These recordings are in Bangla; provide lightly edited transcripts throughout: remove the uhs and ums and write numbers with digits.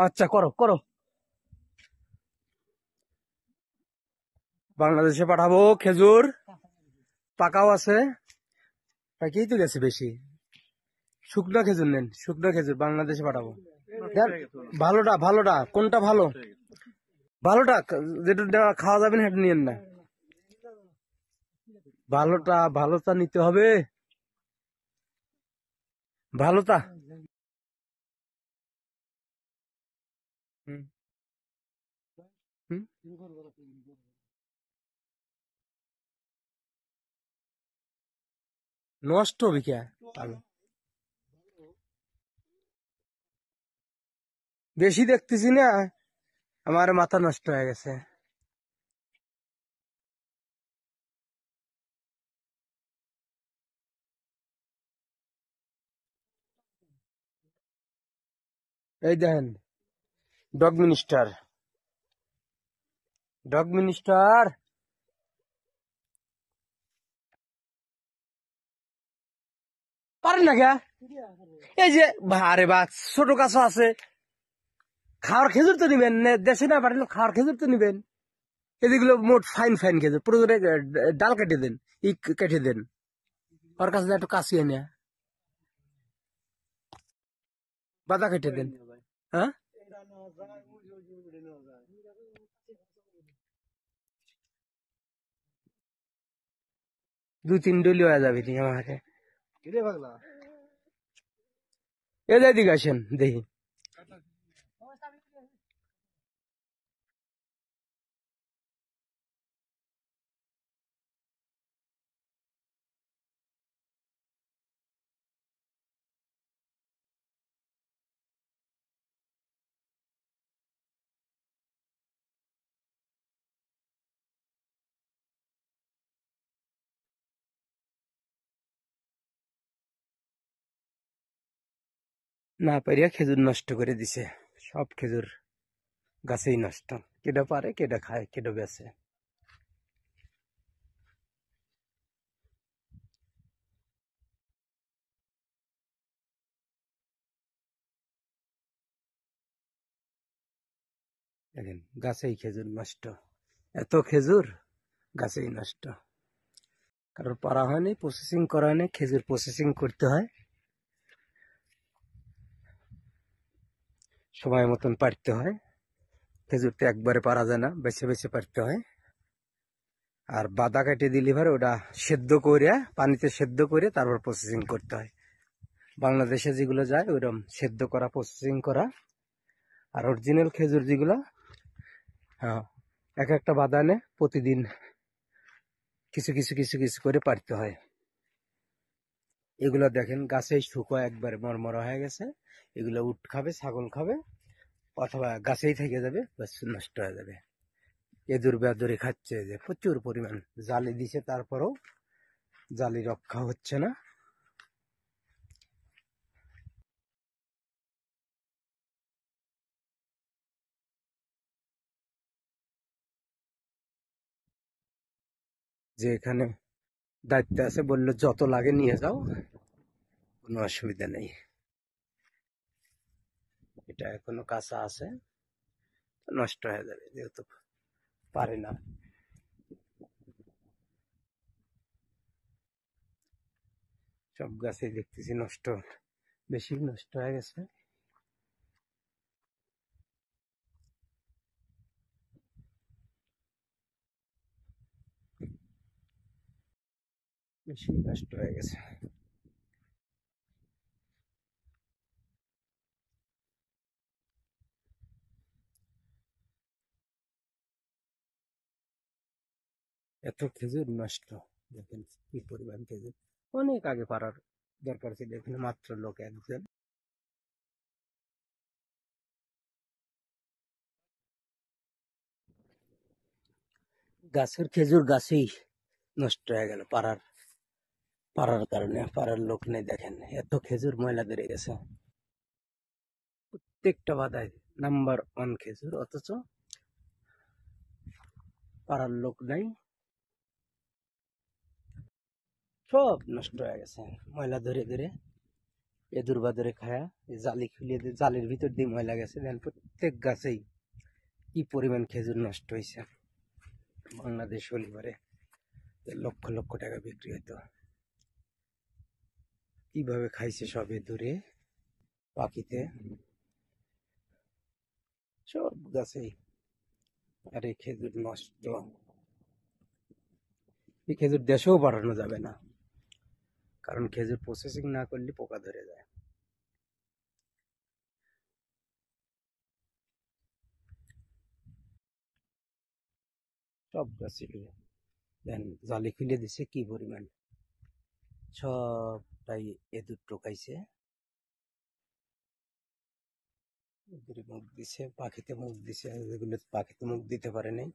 আচ্ছা, করো করো। বাংলাদেশে পাঠাবো খেজুর, পাকাও আছে, পাকিয়েই তো গেছে বেশি। শুকনো খেজুর নেন, শুকনো খেজুর বাংলাদেশে পাঠাবো। দেন, ভালোটা ভালোটা কোনটা ভালো? ভালোটা যেটা খাওয়া যাবে না সেটা নিয়েন না। ভালোটা ভালোটা নিতে হবে, ভালোটা। হুম, হুম। নষ্ট হবে কে? ভালো। বেশি দেখতেছি না, আমার মাথা নষ্ট হয়ে গেছে। এই দেখেন, ডগ মিনিস্টার, ডগ মিনিস্টার। পারেন না কে? এই যে আরে বা, ছোট গাছ আছে, খাওয়ার খেজুর তো নিবেন, দেশে না পারলে খাওয়ার খেজুর তো নিবেন। এদিগুলো মোট ফাইন ফাইন খেজুর, প্রয়োজনে ডাল কেটে দেন, ই কেটে দেন, ওর কাছে একটু কাশি এনে বাদা কেটে দেন। হ্যাঁ, 2-3 ডলি হয়ে যাবে নি আমাকে। এ দিকে আসেন দেখি। না পারিয়া খেজুর নষ্ট করে দিছে, সব খেজুর গাছেই নষ্ট। কেডা পারে, কেডা খায়, কেডা বেছে। দেখেন গাছেই খেজুর নষ্ট, এত খেজুর গাছেই নষ্ট। কারণ পারা হয়নি, প্রসেসিং করা হয়নি, খেজুর প্রসেসিং করতে হয়, সময় মতন পারতে হয়। খেজুর তো একবারে পারা যায় না, বেছে বেছে পারতে হয়। আর বাদা কেটে দিলে ভাই ওটা সেদ্ধ করে, পানিতে সেদ্ধ করে তারপর প্রসেসিং করতে হয়। বাংলাদেশে যেগুলো যায় ওইরকম সেদ্ধ করা, প্রসেসিং করা। আর অরিজিনাল খেজুর যেগুলো, হ্যাঁ, এক একটা বাদানে প্রতিদিন কিছু কিছু কিছু কিছু করে পারতে হয়। এগুলো দেখেন গাছেই শুকোয় একবারে মরমরা হয়ে গেছে। এগুলো উট খাবে, ছাগল খাবে, অথবা গাছেই থেকে যাবে, বাস নষ্ট হয়ে যাবে। এদুর বেদুরে খাচ্ছে, যে প্রচুর পরিমাণ জালি দিছে, তারপরেও জালি রক্ষা হচ্ছে না। যে এখানে দায়িত্ব আছে বললো যত লাগে নিয়ে যাও, কোনো অসুবিধা নেই। এটা এখনো কাঁচা আছে, নষ্ট হয়ে যাবে যেহেতু পারে না। সব গাছে দেখতেছি নষ্ট, বেশি নষ্ট হয়ে গেছে। বেশি নষ্ট হয়ে গেছে। এত খেজুর নষ্ট, দেখেন কি পরিমাণ খেজুর। অনেক আগে পারার দরকার ছিল, এখানে মাত্র লোক একজন। গাছের খেজুর গাছেই নষ্ট হয়ে গেল পারার, পারার কারণে। পারার লোক নেই, দেখেন এত খেজুর ময়লা বেড়ে গেছে। প্রত্যেকটা বাদায় নাম্বার 1 খেজুর, অথচ পারার লোক নাই, সব নষ্ট হয়ে গেছে ময়লা ধরে ধরে। এদুর বাদরে খায়া জালি খুলিয়ে দিয়ে জালের ভিতর দিয়ে ময়লা গেছে, দেন প্রত্যেক গাছেই কি পরিমাণ খেজুর নষ্ট হয়েছে। বাংলাদেশ হলিবারে লক্ষ লক্ষ টাকা বিক্রি হতো। কিভাবে খাইছে সবে দূরে পাখিতে, সব গাছেই। আর এই খেজুর নষ্ট, এই খেজুর দেশেও পাঠানো যাবে না, কারণ খেজুর প্রসেসিং না করলে পোকা ধরে যায়। সব গাছে দেন জালি খুলে দিছে কি পরিমাণ, সবটাই এদুর টোকাইছে। এদুরে মুখ দিছে, পাখিতে মুখ দিছে, যেগুলো পাখিতে মুখ দিতে পারে নাই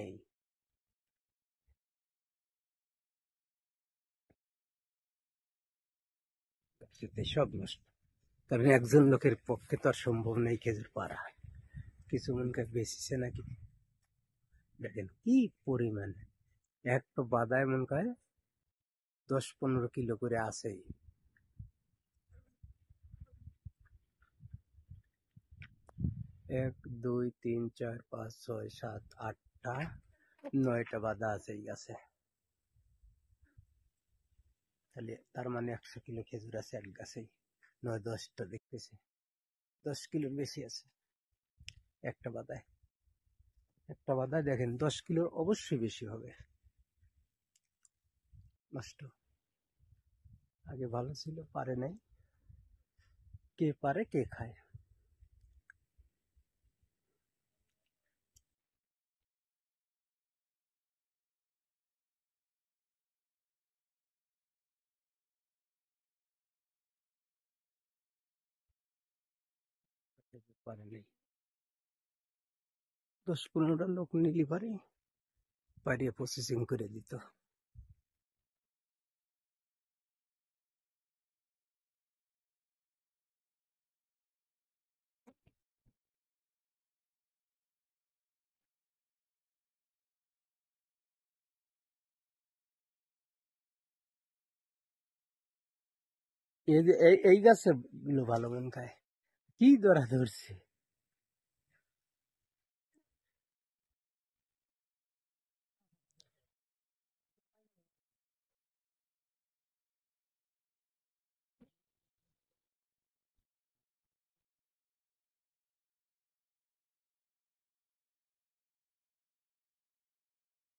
নেই। সব নষ্ট, কারণ একজন লোকের পক্ষে তো আর সম্ভব নেই খেজুর পাড়া। কিছু মনকে বেশিছে নাকি, দেখেন কি পরিমাণ। এক তো বাদায় মন করে 10-15 কিলো করে আসেই। 1 2 3 4 5 6 7 8টা 9টা বাদা আছে এই গাছে। তাহলে তার মানে 100 কিলো খেজুর আছে এক গাছেই। 9-10টা দেখতেছি, 10 কিলোর বেশি আছে একটা বাদায়। একটা বাদায় দেখেন 10 কিলোর অবশ্যই বেশি হবে নষ্ট। আগে ভালো ছিল, পারে নাই, কে পারে কে খায়। পারে নাই, 10-15টা লোক নিলি পারে, পারিয়ে প্রসেসিং করে দিত। এই যে এই গাছে গুলো ভালো মন খায়, কি ধরা ধরছে।